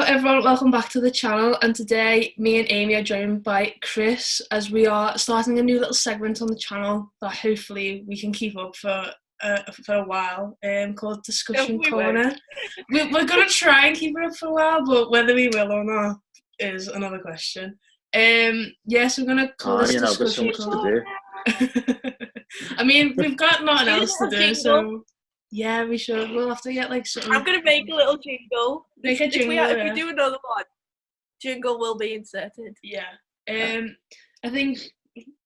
everyone, welcome back to the channel, and today me and Amy are joined by Chris as we are starting a new little segment on the channel that hopefully we can keep up for a while, called Discussion Corner. We're going to try and keep it up for a while, but whether we will or not is another question. So we're going to call this Discussion Corner. I mean, we've got nothing else to do, so yeah, we should. We'll have to get like something. I'm going to make a little jingle. Make a jingle, if we do another one, jingle will be inserted. Yeah. I think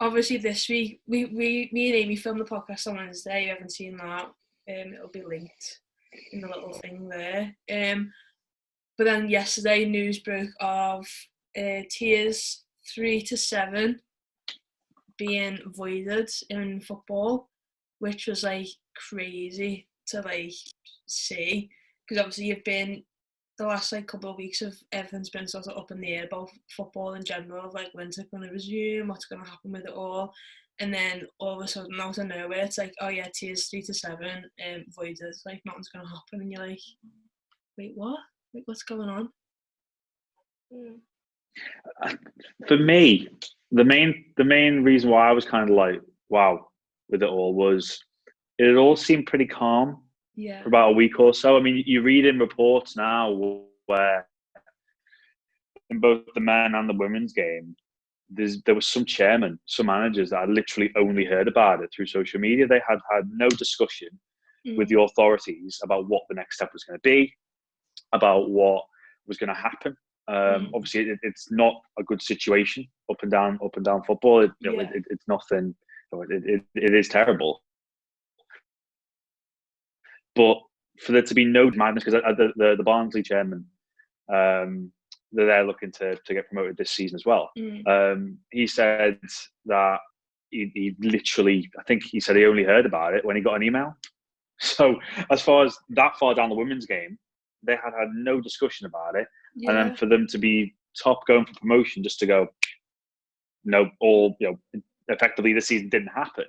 obviously this week me and Amy filmed the podcast on Wednesday. You haven't seen that. It'll be linked in the little thing there. But then yesterday news broke of tiers 3 to 7 being voided in football, which was like crazy to like see, because obviously you've been the last like couple of weeks of everything's been sort of up in the air about football in general, of like when's it going to resume, what's going to happen with it all, and then all of a sudden out of nowhere it's like, oh yeah, tiers 3 to 7 voided, like nothing's going to happen, and you're like, wait, what? Like, what's going on? For me, the main reason why I was kind of like, wow, with it all was it all seemed pretty calm for about a week or so. I mean, you read in reports now where in both the men and the women's game, there was some chairman, some managers that had literally only heard about it through social media. They had no discussion with the authorities about what the next step was going to be, about what was going to happen. Obviously, it's not a good situation up and down football. It's nothing. It is terrible. But for there to be no madness, because the Barnsley chairman, they're looking to get promoted this season as well. He said that he literally, I think he said he only heard about it when he got an email. So as far as that far down the women's game, they had no discussion about it. And then for them to be top going for promotion, just to go, effectively this season didn't happen.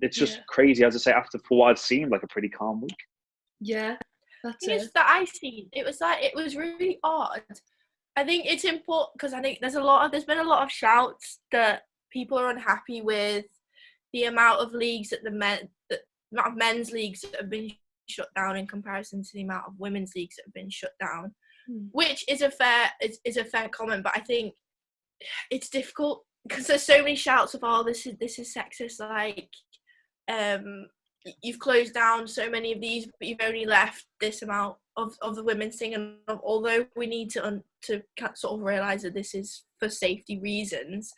It's just crazy, as I say, for what I'd seen, like a pretty calm week. Yeah, that's it. That I seen, it was really odd. I think it's important because I think there's been a lot of shouts that people are unhappy with the amount of leagues the amount of men's leagues that have been shut down in comparison to the amount of women's leagues that have been shut down, which is a fair comment. But I think it's difficult because there's so many shouts of, oh, this is sexist, like you've closed down so many of these, but you've only left this amount of the women's thing. And although we need to sort of realise that this is for safety reasons,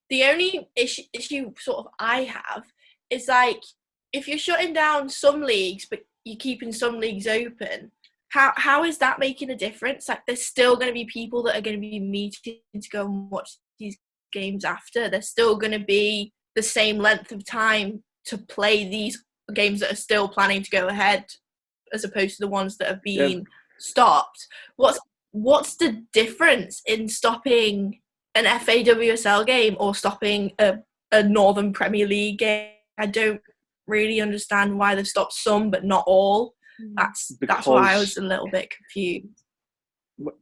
the only issue sort of I have is like, if you're shutting down some leagues but you're keeping some leagues open, how is that making a difference? Like, there's still going to be people that are going to be meeting to go and watch these games after. There's still going to be the same length of time to play these games that are still planning to go ahead, as opposed to the ones that have been stopped. What's the difference in stopping an FAWSL game or stopping a Northern Premier League game? I don't really understand why they've stopped some but not all. That's why I was a little bit confused.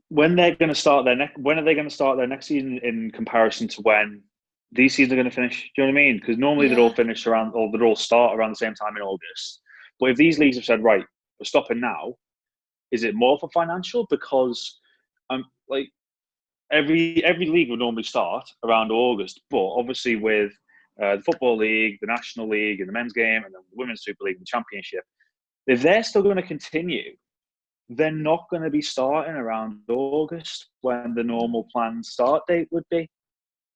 When are they going to start their next season in comparison to when these seasons are going to finish? Do you know what I mean? Because normally they'd all finish around, or they'd all start around the same time in August. But if these leagues have said, right, we're stopping now, is it more for financial? Because like every league would normally start around August, but obviously with the Football League, the National League, and the men's game, and then the Women's Super League and the Championship, if they're still going to continue, they're not going to be starting around August when the normal planned start date would be.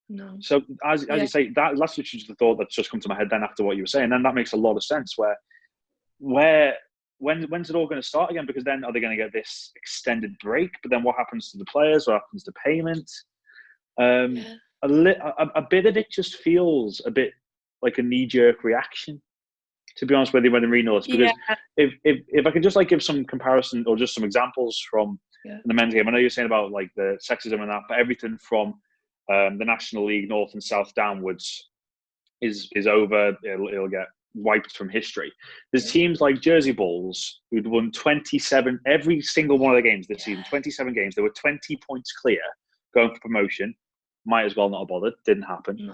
No. So as you say, that's literally just the thought that's just come to my head then after what you were saying. Then that makes a lot of sense. When's it all going to start again? Because then are they going to get this extended break? But then what happens to the players? What happens to payment? A bit of it just feels a bit like a knee-jerk reaction, to be honest with you, when I'm reading all this. Because if I could just like give some comparison or just some examples from the men's game. I know you're saying about like the sexism and that, but everything from the National League North and South downwards is over. It'll get wiped from history. There's teams like Jersey Bulls who'd won 27, every single one of the games this season, 27 games. They were 20 points clear going for promotion. Might as well not have bothered. Didn't happen.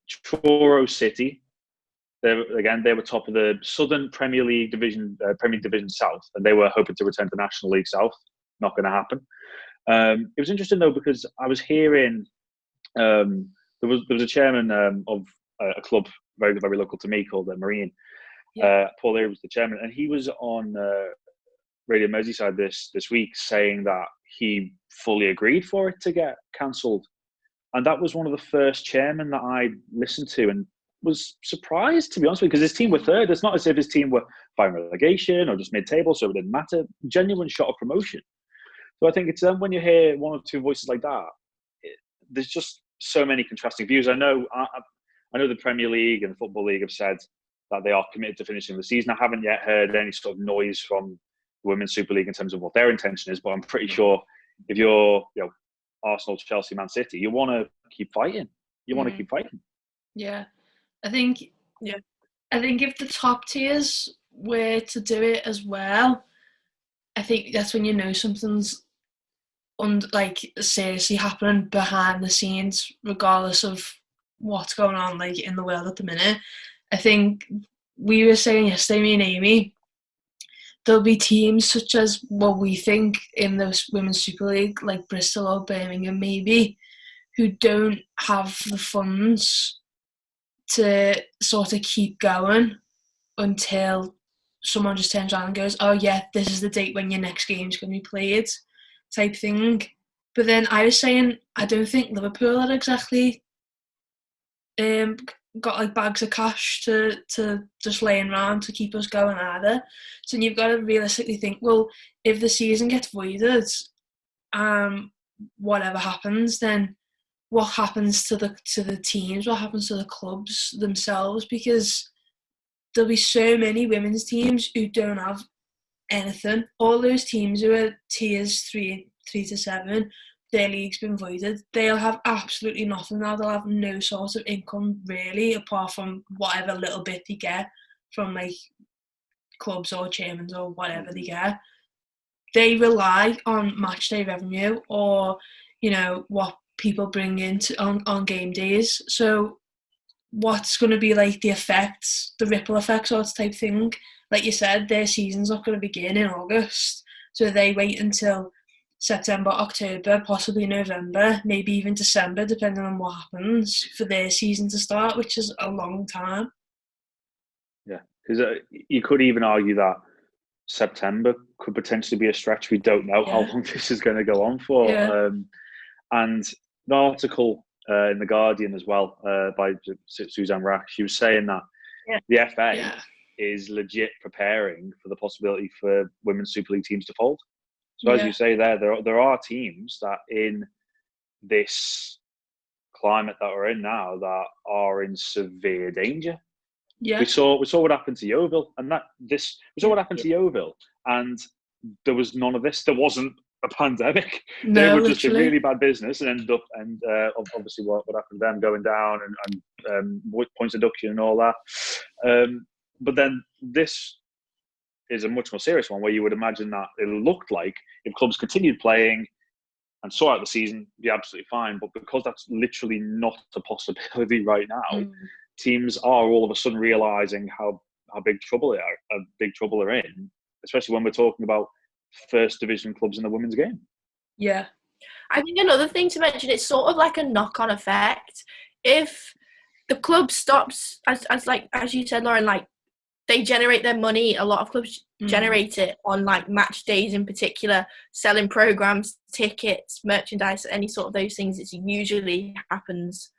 Truro City, they were top of the Southern Premier League Division, Premier Division South, and they were hoping to return to National League South. Not going to happen. It was interesting though, because I was hearing there was a chairman of a club very, very local to me called Marine. Paul Leary was the chairman, and he was on Radio Merseyside this week saying that he fully agreed for it to get cancelled. And that was one of the first chairmen that I listened to, and was surprised, to be honest with you, because his team were third. It's not as if his team were fighting relegation or just mid-table, so it didn't matter. Genuine shot of promotion. So I think it's when you hear one or two voices like that, there's just so many contrasting views. I know the Premier League and the Football League have said that they are committed to finishing the season. I haven't yet heard any sort of noise from the Women's Super League in terms of what their intention is, but I'm pretty sure if you're Arsenal, Chelsea, Man City, you want to keep fighting. Yeah, I think if the top tiers were to do it as well, I think that's when you know something's seriously happening behind the scenes, regardless of what's going on in the world at the minute. I think we were saying yesterday, me and Amy, there'll be teams such as what we think in the Women's Super League, like Bristol or Birmingham maybe, who don't have the funds to sort of keep going until someone just turns around and goes, oh yeah, this is the date when your next game's going to be played, type thing. But then I was saying, I don't think Liverpool are exactly got bags of cash to just laying around to keep us going either. So you've got to realistically think, well, if the season gets voided, whatever happens, then what happens to the teams? What happens to the clubs themselves? Because there'll be so many women's teams who don't have anything. All those teams who are tiers 3 to 7, their league's been voided. They'll have absolutely nothing now. They'll have no sort of income really, apart from whatever little bit they get from clubs or chairmans or whatever they get. They rely on match day revenue or what people bring in on game days. So what's going to be the effects, the ripple effect sort of type thing? Like you said, their season's not going to begin in August, so they wait until September, October, possibly November, maybe even December, depending on what happens, for their season to start, which is a long time. Yeah, because you could even argue that September could potentially be a stretch. We don't know how long this is going to go on for. Yeah. And the article in The Guardian as well by Suzanne Rack, she was saying that the FA is legit preparing for the possibility for Women's Super League teams to fold. So as you say there are teams that in this climate that we're in now that are in severe danger. Yeah. We saw what happened to Yeovil, and to Yeovil, and there was none of this. There wasn't a pandemic. No, they were literally just a really bad business and ended up, and obviously what happened to them going down and points deduction and all that. But then this is a much more serious one, where you would imagine that it looked like if clubs continued playing and saw out the season, be absolutely fine. But because that's literally not a possibility right now, teams are all of a sudden realising how big trouble they're in, especially when we're talking about first division clubs in the women's game. Yeah. I think another thing to mention, it's sort of like a knock-on effect. If the club stops, as you said, Lauren, they generate their money. A lot of clubs generate it on match days in particular, selling programs, tickets, merchandise, any sort of those things. It usually happens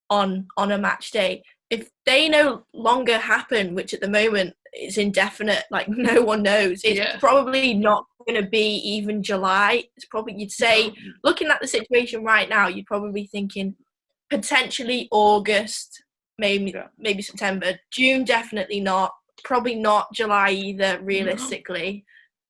on a match day. If they no longer happen, which at the moment is indefinite, no one knows, it's probably not going to be even July. It's probably, you'd say, looking at the situation right now, you'd probably be thinking potentially August, maybe September. June, definitely not. Probably not July either, realistically.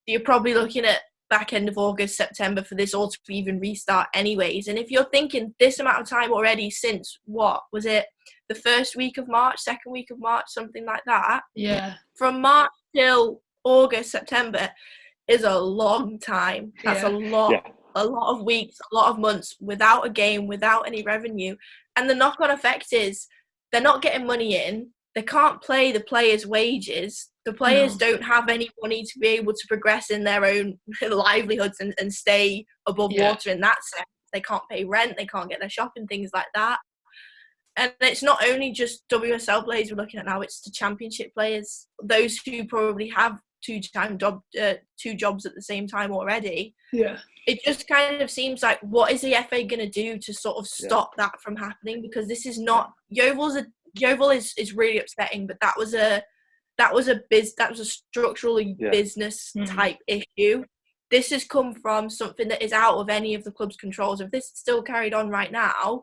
You're probably looking at back end of August, September for this all to even restart anyways. And if you're thinking this amount of time already since, what was it, the first week of March, second week of March, something like that. Yeah. From March till August, September is a long time. That's a lot of weeks, a lot of months without a game, without any revenue. And the knock-on effect is they're not getting money in. They can't pay the players' wages. The players don't have any money to be able to progress in their own livelihoods and stay above water in that sense. They can't pay rent. They can't get their shopping, things like that. And it's not only just WSL players we're looking at now, it's the championship players, those who probably have two jobs at the same time already. Yeah. It just kind of seems like, what is the FA going to do to sort of stop that from happening? Because this is not Yeovil is really upsetting, but that was a structurally business type issue. This has come from something that is out of any of the club's controls. If this still carried on right now,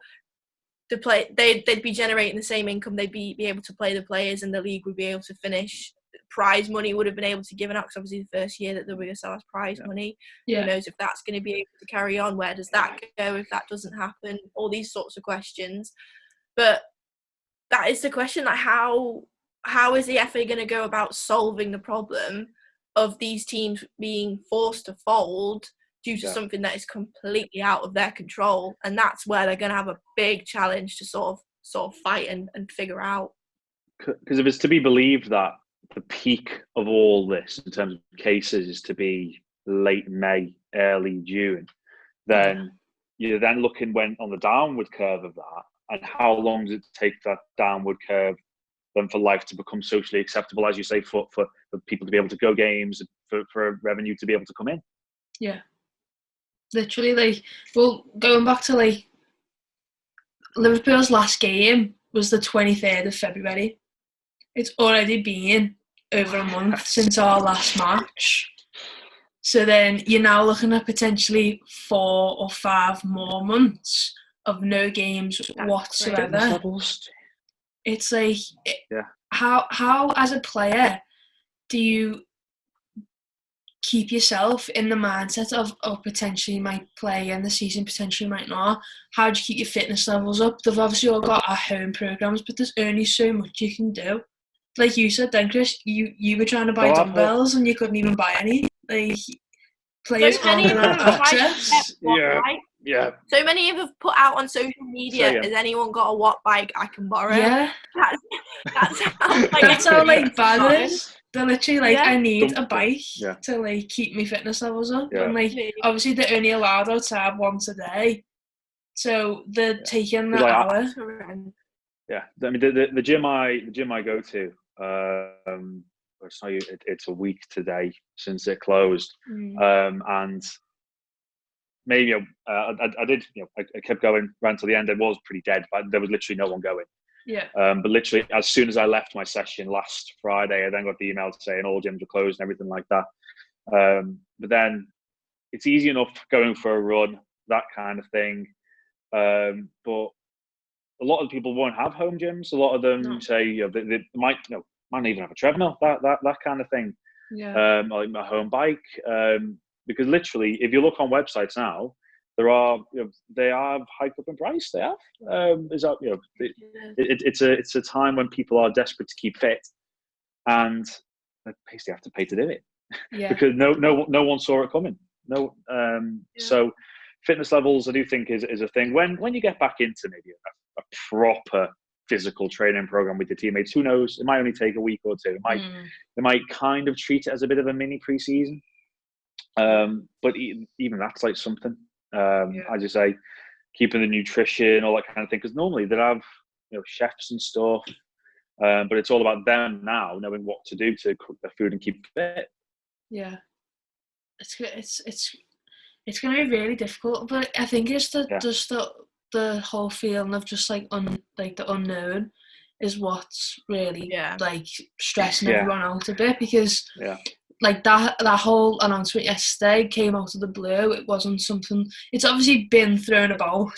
they'd be generating the same income. They'd be able to play the players, and the league would be able to finish. Prize money would have been able to give out, because obviously the first year that the WSL has prize money. Who knows if that's going to be able to carry on? Where does that go if that doesn't happen? All these sorts of questions. But that is the question, like how is the FA going to go about solving the problem of these teams being forced to fold due to something that is completely out of their control? And that's where they're going to have a big challenge to sort of fight and figure out. Because if it's to be believed that the peak of all this in terms of cases is to be late May, early June, then you're then looking when on the downward curve of that, and how long does it take that downward curve then for life to become socially acceptable, as you say, for people to be able to go games, for revenue to be able to come in. Yeah. Literally, going back to Liverpool's last game was the 23rd of February. It's already been over a month since our last match. So then you're now looking at potentially 4 or 5 more months of no games whatsoever. It's like, how as a player do you keep yourself in the mindset of, potentially might play and the season potentially might not? How do you keep your fitness levels up? They've obviously all got at-home programs, but there's only so much you can do. Like you said then, Chris, you were trying to buy dumbbells and you couldn't even buy any. Like, players can't have access. So many of them have put out on social media, has anyone got a Watt bike I can borrow? Yeah. That's how bad it is. They're literally I need a bike to keep my fitness levels up. And obviously they're only allowed outside once a day. So they're taking the hour. Yeah. I mean the gym I go to, it's a week today since it closed. And maybe I did, I kept going, ran to the end. It was pretty dead, but there was literally no one going. Yeah. But literally, as soon as I left my session last Friday, I then got the email saying all gyms were closed and everything like that. But then it's easy enough going for a run, that kind of thing. But a lot of people won't have home gyms. A lot of them say they might not even have a treadmill, that kind of thing. Yeah. Like a home bike. Because literally, if you look on websites now, there are they have hiked up in price. They have. It's a time when people are desperate to keep fit, and they basically have to pay to do it. Yeah. Because no one saw it coming. So fitness levels, I do think is a thing. When you get back into maybe a proper physical training program with your teammates, who knows? It might only take a week or two. They might kind of treat it as a bit of a mini pre-season. But even that's like something. As you say, keeping the nutrition, all that kind of thing. Because normally they have chefs and stuff, but it's all about them now knowing what to do to cook their food and keep fit. Yeah, it's going to be really difficult. But I think it's the whole feeling of just the unknown is what's really stressing everyone out a bit, because that whole announcement yesterday came out of the blue. It wasn't something. It's obviously been thrown about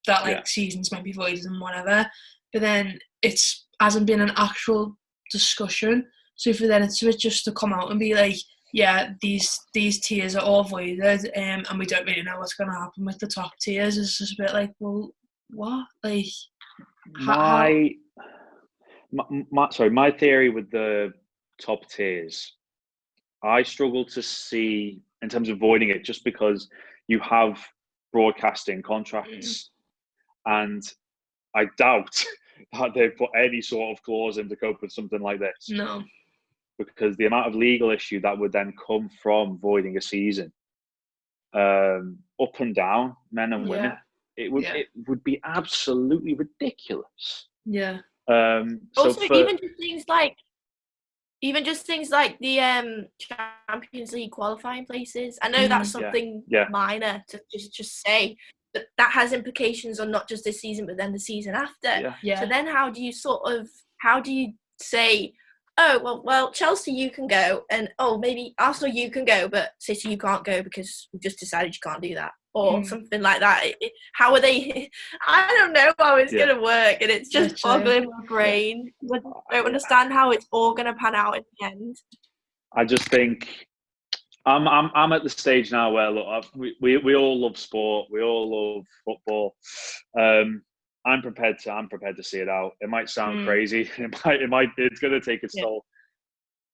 that seasons might be voided and whatever, but then it hasn't been an actual discussion. So for then it's just to come out and be like, these tiers are all voided, and we don't really know what's going to happen with the top tiers. It's just a bit like, well, what? My theory with the top tiers, I struggle to see in terms of avoiding it, just because you have broadcasting contracts, and I doubt that they've put any sort of clause in to cope with something like this. No. Because the amount of legal issue that would then come from voiding a season, up and down, men and women, it would be absolutely ridiculous. Yeah. Also, even just things like the Champions League qualifying places. I know that's something minor to just say, but that has implications on not just this season, but then the season after. Yeah. So then how do you say, oh, well, Chelsea, you can go, and maybe Arsenal, you can go, but City, you can't go because we've just decided you can't do that, or something like that. How are they? I don't know how it's going to work, and it's just boggling my brain. I don't understand how it's all going to pan out in the end. I just think I'm at the stage now where, look, we all love sport, we all love football. I'm prepared to see it out. It might sound crazy. It's going to take its toll.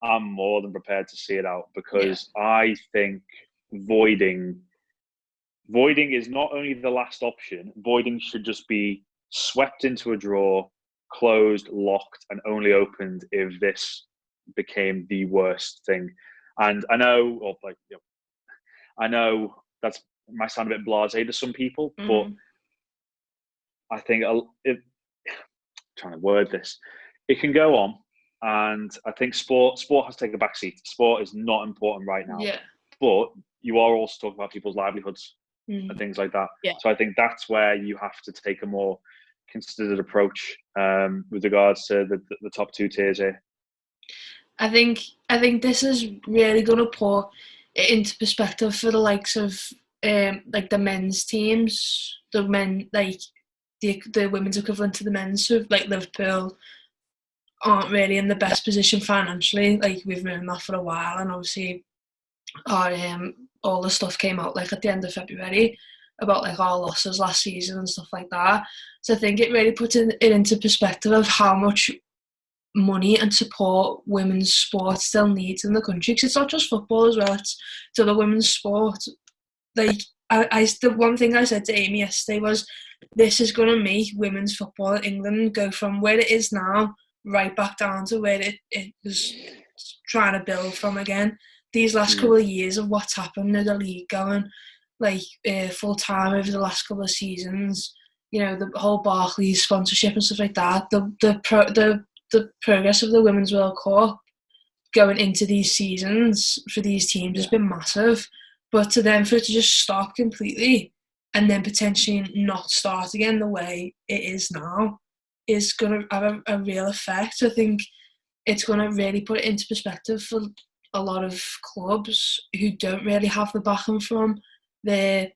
I'm more than prepared to see it out, because I think voiding is not only the last option. Voiding should just be swept into a drawer, closed, locked, and only opened if this became the worst thing. And I know, I know that might sound a bit blasé to some people, but I think trying to word this, it can go on, and I think sport has to take a backseat. Sport is not important right now, but you are also talking about people's livelihoods and things like that. So I think that's where you have to take a more considered approach with regards to the top two tiers here. I think this is really going to put it into perspective for the likes of like the men's teams, the men, like the women's equivalent to the men's. So like Liverpool aren't really in the best position financially. Like, we've known that for a while, and obviously all the stuff came out like at the end of February about like our losses last season and stuff like that. So I think it really puts it into perspective of how much money and support women's sport still needs in the country, because it's not just football as well, it's other women's sport. Like, the one thing I said to Amy yesterday was, this is going to make women's football in England go from where it is now right back down to where it was trying to build from again. These last couple of years of what's happened to the league going like full time over the last couple of seasons, the whole Barclays sponsorship and stuff like that, the progress of the Women's World Cup going into these seasons for these teams has been massive. But for it to just stop completely and then potentially not start again the way it is now is going to have a real effect. I think it's going to really put it into perspective for a lot of clubs who don't really have the backing from their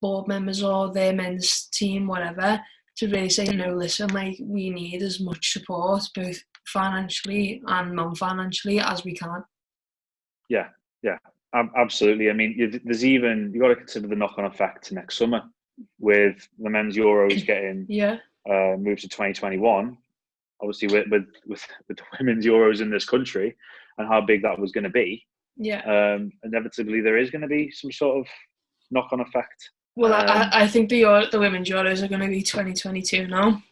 board members or their men's team, whatever, to really say, no, listen, like, we need as much support, both financially and non-financially, as we can. Yeah, absolutely. I mean, you've got to consider the knock-on effect next summer with the men's Euros getting moved to 2021. Obviously, with the women's Euros in this country and how big that was going to be, inevitably there is going to be some sort of knock-on effect. Well, I think the women's Euros are going to be 2022 now.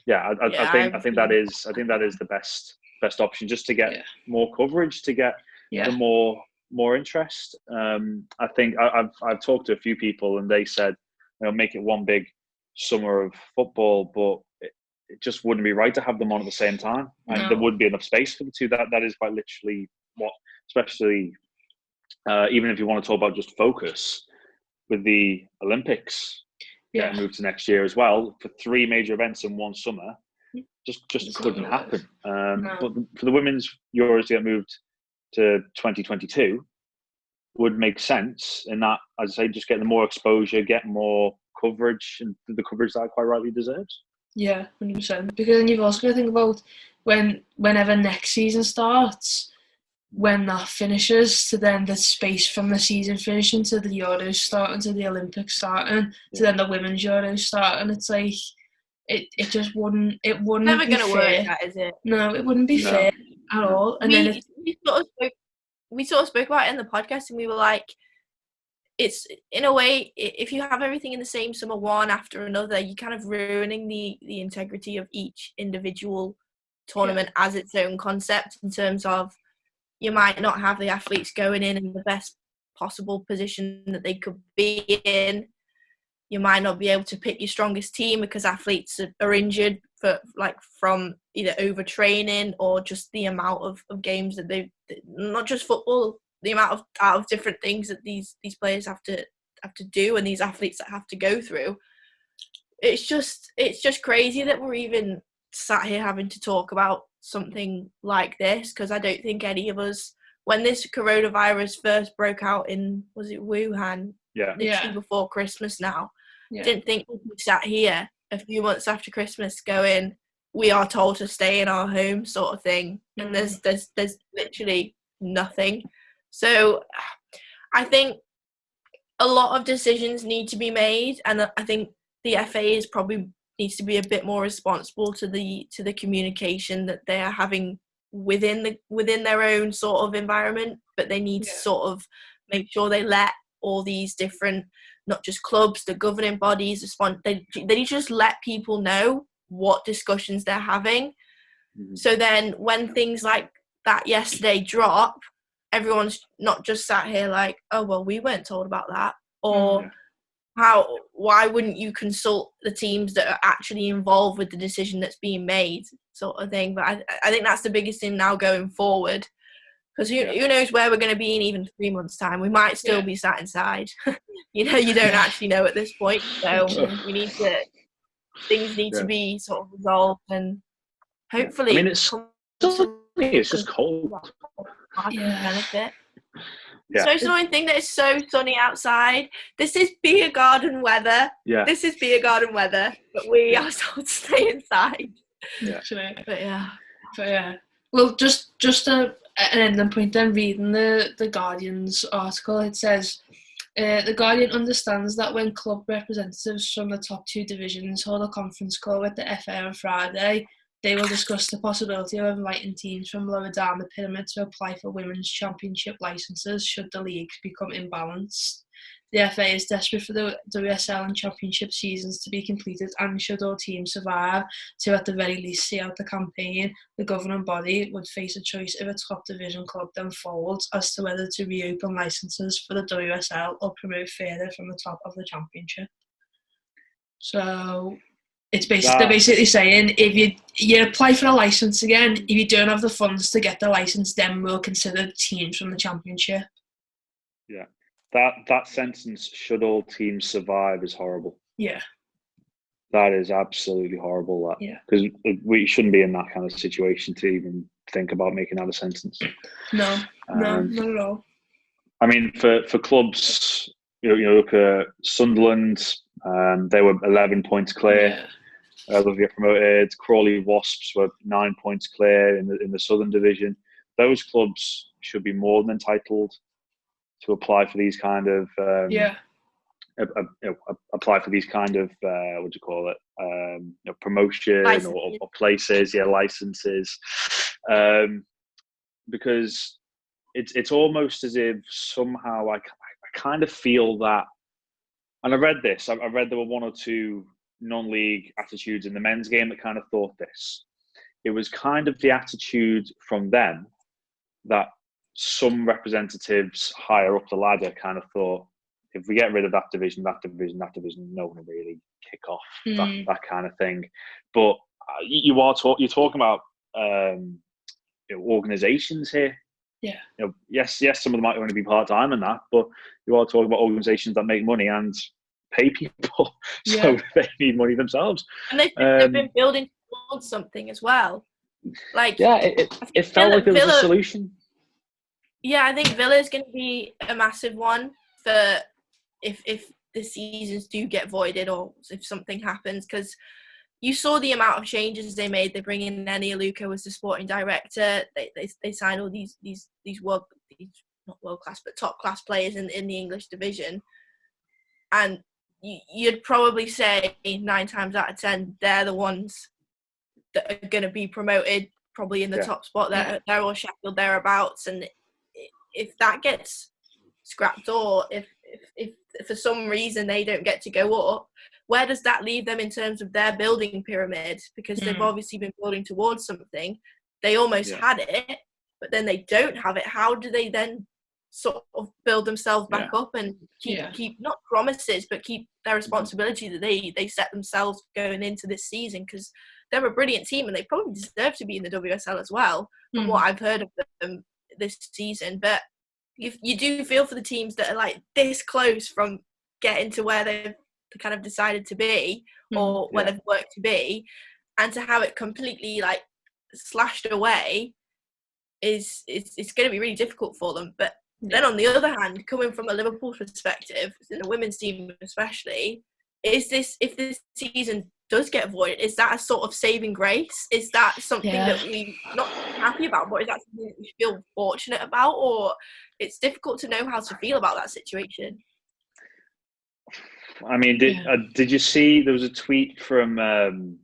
I think that is the best option, just to get more coverage, to get the more interest. I think I've talked to a few people, and they said, make it one big summer of football, but it just wouldn't be right to have them on at the same time, and there wouldn't be enough space for the two. That is quite literally what, especially even if you want to talk about just focus with the Olympics getting moved to next year as well, for 3 major events in one summer, just couldn't happen. But for the women's Euros to get moved to 2022 would make sense in that, as I say, just getting more exposure, get more coverage, and the coverage that it quite rightly deserves. Yeah, 100%. Because then you've also got to think about whenever next season starts, when that finishes, to then the space from the season finishing to the Euros starting, to the Olympics starting, to then the women's Euros starting. It's like, it just wouldn't be never going to fair. work, that, is it? No, it wouldn't be fair at all. And then we sort of spoke about it in the podcast, and we were like, it's, in a way, if you have everything in the same summer one after another, you're kind of ruining the integrity of each individual tournament as its own concept, in terms of you might not have the athletes going in the best possible position that they could be in. You might not be able to pick your strongest team because athletes are injured from either overtraining or just the amount of games that they've, not just football, the amount of different things that these players have to do, and these athletes that have to go through. It's just crazy that we're even sat here having to talk about something like this, because I don't think any of us, when this coronavirus first broke out in, was it Wuhan? Literally before Christmas now. Didn't think we'd be sat here a few months after Christmas going, we are told to stay in our home, sort of thing. And there's literally nothing. So I think a lot of decisions need to be made, and I think the FA probably needs to be a bit more responsible to the communication that they are having within their own sort of environment, but they need to sort of make sure they let all these different, not just clubs, the governing bodies, they need to just let people know what discussions they're having. So then when things like that yesterday drop, everyone's not just sat here like, oh, well, we weren't told about that. Or why wouldn't you consult the teams that are actually involved with the decision that's being made, sort of thing. But I think that's the biggest thing now going forward. Because who knows where we're going to be in even 3 months' time. We might still be sat inside. You don't actually know at this point. So things need to be sort of resolved, and hopefully... I mean, it's just cold. Benefit. So it's annoying thing that it's so sunny outside. This is beer garden weather. This is beer garden weather, but we are told to stay inside. But yeah. Well, just an ending point then, reading the Guardian's article, it says, the Guardian understands that when club representatives from the top two divisions hold a conference call with the FA on Friday, they will discuss the possibility of inviting teams from lower down the pyramid to apply for women's championship licences should the leagues become imbalanced. The FA is desperate for the WSL and championship seasons to be completed, and should all teams survive to at the very least see out the campaign, the governing body would face a choice if a top division club then folds as to whether to reopen licences for the WSL or promote further from the top of the championship. So they're basically saying, if you apply for a licence again, if you don't have the funds to get the licence, then we'll consider teams from the championship. Yeah. That sentence, should all teams survive, is horrible. Yeah. That is absolutely horrible, that. Yeah. Because we shouldn't be in that kind of situation to even think about making that a sentence. No, not at all. I mean, for clubs, look at Sunderland, they were 11 points clear. Looking to get promoted. Crawley Wasps were 9 points clear in the Southern Division. Those clubs should be more than entitled to apply for these kind of apply for these kind of what do you call it, promotion or places, licenses, because it's almost as if somehow I kind of feel that, and I read there were one or two non-league attitudes in the men's game that kind of thought this. It was kind of the attitude from them that some representatives higher up the ladder kind of thought, if we get rid of that division, no one will really kick off that kind of thing. But you're talking about organisations here. Yeah. Yes, some of them might only be part-time and that, but you are talking about organisations that make money and pay people, so they need money themselves. And they've been building towards something as well. It felt like there was a solution. Yeah, I think Villa is going to be a massive one for if the seasons do get voided or if something happens, because you saw the amount of changes they made. They bring in Nenny Aluko as the sporting director. They signed all these not world class but top class players in the English division, and you'd probably say 9 times out of 10 they're the ones that are going to be promoted, probably in the top spot. They're all Sheffield thereabouts, and if that gets scrapped, or if for some reason they don't get to go up, where does that leave them in terms of their building pyramid? Because they've obviously been building towards something. They almost had it, but then they don't have it. How do they then sort of build themselves back up and keep not promises, but keep their responsibility that they set themselves going into this season? Because they're a brilliant team and they probably deserve to be in the WSL as well, from what I've heard of them this season. But you do feel for the teams that are like this close from getting to where they've kind of decided to be, or where they've worked to be, and to have it completely like slashed away it's going to be really difficult for them. But then on the other hand, coming from a Liverpool perspective, in the women's team especially, if this season does get avoided, is that a sort of saving grace? Is that something that we're not happy about, but is that something that we feel fortunate about? Or it's difficult to know how to feel about that situation? I mean, did you see there was a tweet from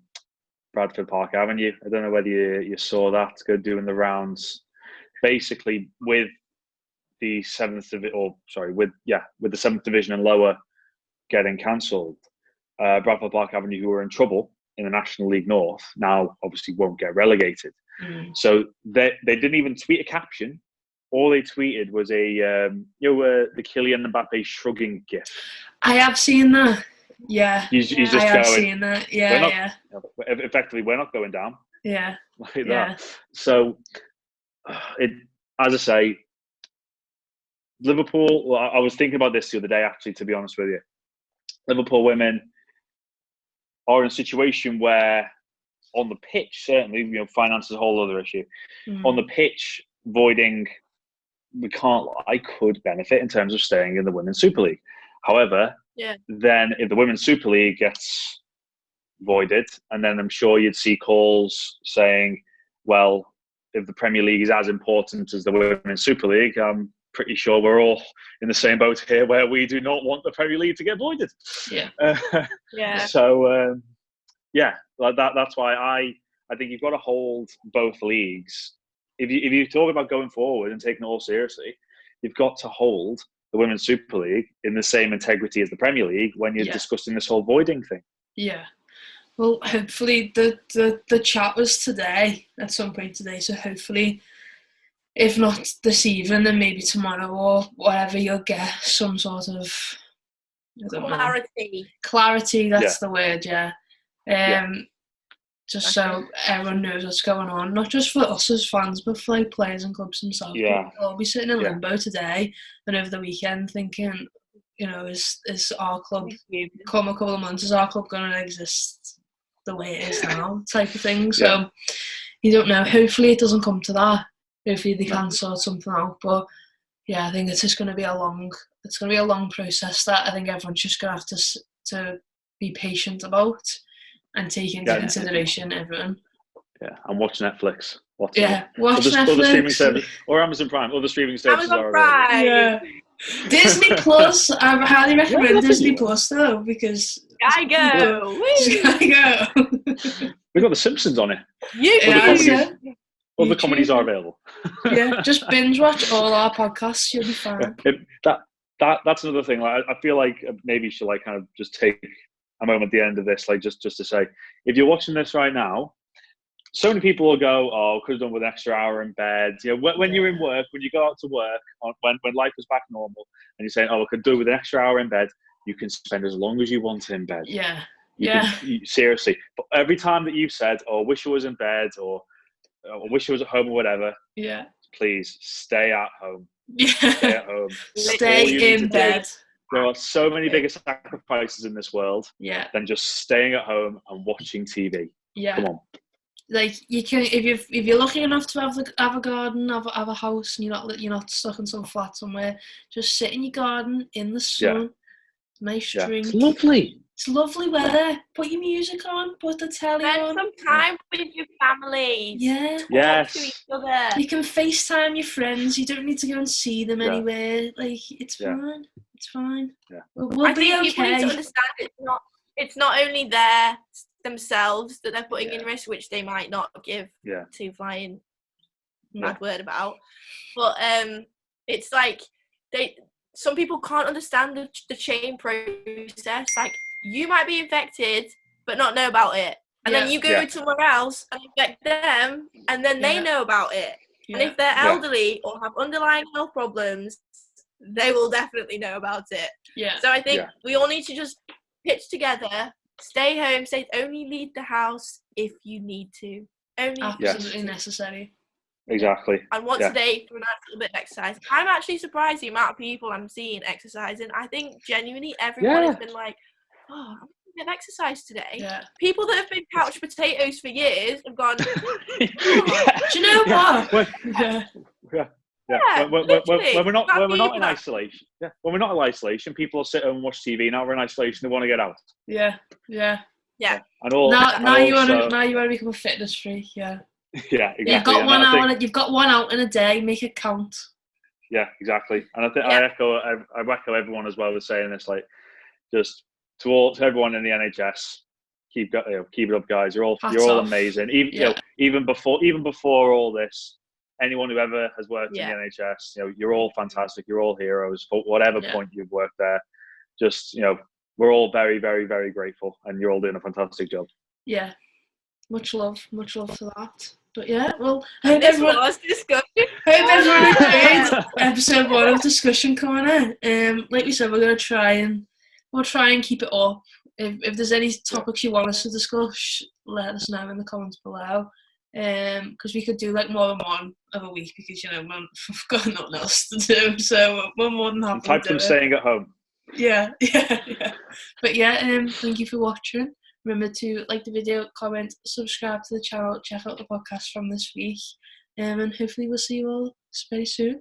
Bradford Park Avenue? I don't know whether you saw that. Doing the rounds, basically with the with the 7th division and lower getting cancelled. Bradford Park Avenue, who were in trouble in the National League North, now obviously won't get relegated. So they didn't even tweet a caption. All they tweeted was the Kylian Mbappe shrugging gif. I have seen that. Yeah. He's just I have going, seen that. Yeah, effectively, we're not going down. Yeah. Like that. So, as I say, Liverpool, well, I was thinking about this the other day, actually, to be honest with you. Liverpool women are in a situation where, on the pitch, certainly, finance is a whole other issue. On the pitch, voiding, we can't lie, could benefit in terms of staying in the Women's Super League. However, then if the Women's Super League gets voided, and then I'm sure you'd see calls saying, well, if the Premier League is as important as the Women's Super League, I'm pretty sure we're all in the same boat here, where we do not want the Premier League to get voided. So, like that's why I think you've got to hold both leagues. If you talk about going forward and taking it all seriously, you've got to hold the Women's Super League in the same integrity as the Premier League when you're discussing this whole voiding thing. Yeah. Well, hopefully the chat was today, at some point today, so hopefully, if not this evening, then maybe tomorrow or whatever, you'll get some sort of clarity. That's the word. Just so everyone knows what's going on, not just for us as fans, but for like players and clubs themselves. I'll be sitting in limbo today and over the weekend thinking, is our club, come a couple of months, is our club going to exist the way it is now, type of thing. So you don't know. Hopefully it doesn't come to that. Hopefully they can sort something out. But I think it's just going to be a long process that I think everyone's just going to have to be patient about and take into consideration everything. Yeah, and watch Netflix. Watch Netflix. Other streaming services, or Amazon Prime. Other streaming services Amazon Prime. Yeah. Disney Plus. I highly recommend Disney Plus though, because Sky Go. We've got The Simpsons on it. Other comedies are available. Just binge watch all our podcasts. You'll be fine. That's another thing. Like, I feel like maybe you should kind of just take a moment at the end of this, just to say, if you're watching this right now, so many people will go, "Oh, could have done with an extra hour in bed." When you're in work, when you go out to work, when life is back normal, and you're saying, "Oh, I could do with an extra hour in bed," you can spend as long as you want in bed. Seriously. But every time that you've said, "Oh, I wish I was in bed," or "I wish I was at home," or whatever, please stay at home. Stay at home. Stay in bed. There are so many bigger sacrifices in this world than just staying at home and watching TV. Come on. Like, you can, if you're lucky enough to have a garden, have a house, and you're not stuck in some flat somewhere, just sit in your garden in the sun, nice drink. It's lovely. It's lovely weather. Put your music on, put the telly on. Spend some time with your family. Yeah. Talk to each other. You can FaceTime your friends. You don't need to go and see them anywhere. Like, it's fine. It's fine. Yeah. We'll be okay. People need to understand it's not only themselves that they're putting in risk, which they might not give two flying mad word about. But it's like some people can't understand the chain process. Like, you might be infected but not know about it. And then you go somewhere else and infect them, and then they know about it. Yeah. And if they're elderly or have underlying health problems, they will definitely know about it. Yeah. So I think we all need to just pitch together, stay home, only leave the house if you need to. Only absolutely necessary. Exactly. And once a day for a nice little bit of exercise. I'm actually surprised the amount of people I'm seeing exercising. I think genuinely everyone has been like, oh, I'm going to exercise today. Yeah. People that have been couch potatoes for years have gone, do you know what? When we're not in isolation. Yeah. When we're not in isolation, people sit and watch TV. Now we're in isolation, they want to get out. Yeah. And now you want to become a fitness freak. Yeah. Yeah, exactly. You've got 1 out in a day. Make it count. Yeah, exactly. And I think I echo everyone as well with saying this. Like, just to everyone in the NHS, keep it up, guys. You're all amazing. Even before all this, anyone who ever has worked in the NHS, you're all fantastic. You're all heroes for whatever point you've worked there. Just we're all very, very, very grateful, and you're all doing a fantastic job. Yeah, much love to that. But well, I hope everyone enjoyed episode 1 of discussion corner. Like we said, we'll try and keep it up. If there's any topics you want us to discuss, let us know in the comments below. Because we could do like more than one of a week, because we've got nothing else to do. So we're more than happy. Type from staying at home. Yeah. But thank you for watching. Remember to like the video, comment, subscribe to the channel, check out the podcast from this week, and hopefully we'll see you all very soon.